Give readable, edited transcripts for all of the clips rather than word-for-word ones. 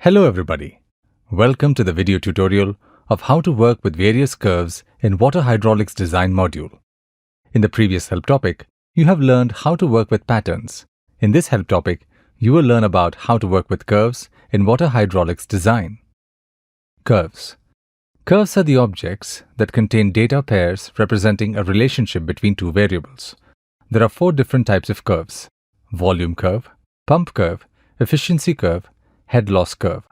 Hello everybody. Welcome to the video tutorial of how to work with various curves in water hydraulics design module. In the previous help topic, you have learned how to work with patterns. In this help topic, you will learn about how to work with curves in water hydraulics design. Curves. Curves are the objects that contain data pairs representing a relationship between two variables. There are 4 different types of curves: volume curve, pump curve, efficiency curve, head loss curve.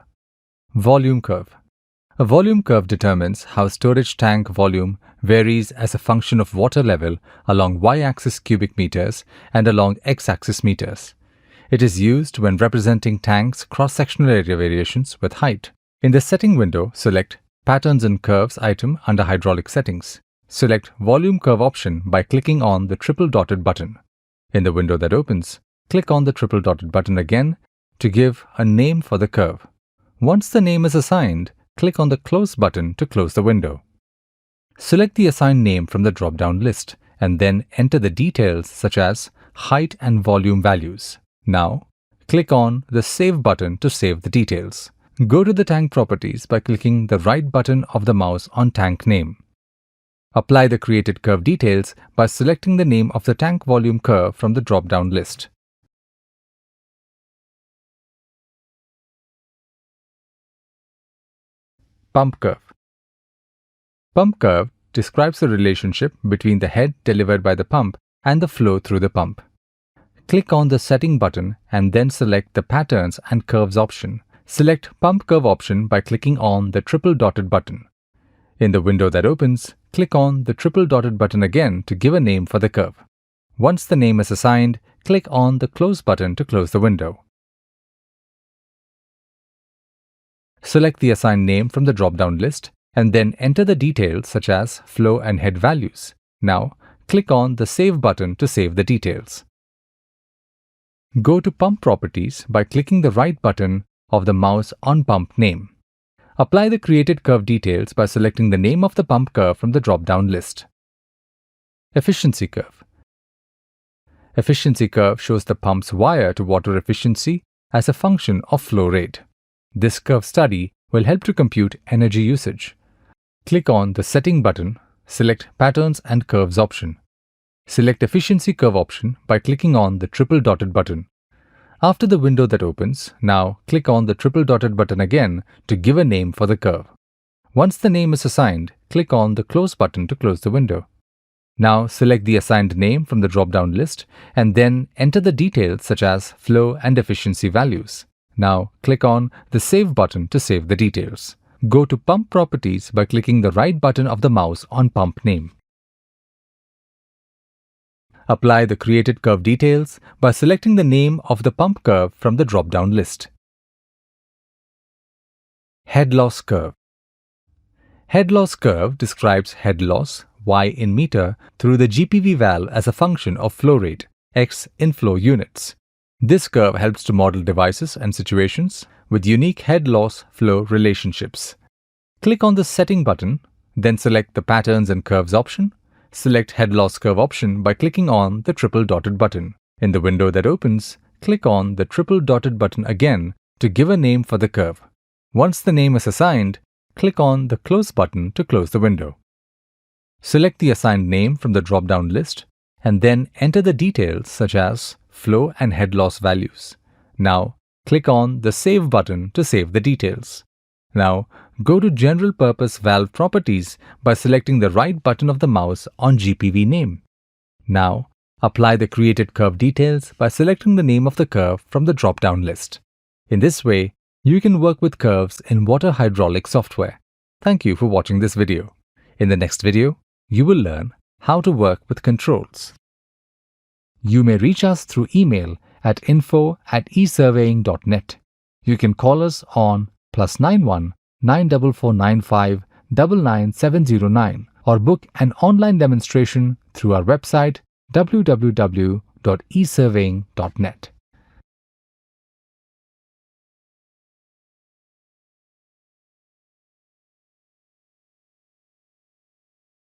Volume curve. A volume curve determines how storage tank volume varies as a function of water level along y-axis cubic meters and along x-axis meters. It is used when representing tanks' cross-sectional area variations with height. In the setting window, select Patterns and Curves item under Hydraulic Settings. Select Volume Curve option by clicking on the triple dotted button. In the window that opens, click on the triple dotted button again to give a name for the curve. Once the name is assigned, click on the Close button to close the window. Select the assigned name from the drop-down list and then enter the details such as height and volume values. Now, click on the Save button to save the details. Go to the tank properties by clicking the right button of the mouse on tank name. Apply the created curve details by selecting the name of the tank volume curve from the drop-down list. Pump curve. Pump curve describes the relationship between the head delivered by the pump and the flow through the pump. Click on the Setting button and then select the Patterns and Curves option. Select Pump Curve option by clicking on the triple dotted button. In the window that opens, click on the triple dotted button again to give a name for the curve. Once the name is assigned, click on the Close button to close the window. Select the assigned name from the drop-down list and then enter the details such as flow and head values. Now, click on the Save button to save the details. Go to Pump Properties by clicking the right button of the mouse on pump name. Apply the created curve details by selecting the name of the pump curve from the drop-down list. Efficiency curve. Efficiency curve shows the pump's wire to water efficiency as a function of flow rate. This curve study will help to compute energy usage. Click on the Setting button, select Patterns and Curves option. Select Efficiency curve option by clicking on the triple dotted button. After the window that opens, now click on the triple dotted button again to give a name for the curve. Once the name is assigned, click on the Close button to close the window. Now select the assigned name from the drop-down list and then enter the details such as flow and efficiency values. Now click on the Save button to save the details. Go to Pump Properties by clicking the right button of the mouse on pump name. Apply the created curve details by selecting the name of the pump curve from the drop-down list. Head loss curve. Head loss curve describes head loss, Y in meter, through the GPV valve as a function of flow rate, X in flow units. This curve helps to model devices and situations with unique head loss flow relationships. Click on the Setting button, then select the Patterns and Curves option. Select Head Loss Curve option by clicking on the triple dotted button. In the window that opens, click on the triple dotted button again to give a name for the curve. Once the name is assigned, click on the Close button to close the window. Select the assigned name from the drop-down list and then enter the details such as flow and head loss values. Now, click on the Save button to save the details. Now, go to General Purpose Valve Properties by selecting the right button of the mouse on GPV name. Now, apply the created curve details by selecting the name of the curve from the drop-down list. In this way, you can work with curves in water hydraulic software. Thank you for watching this video. In the next video, you will learn how to work with controls. You may reach us through email at info@esurveying.net. You can call us on +91 94495 99709 or book an online demonstration through our website www.esurveying.net.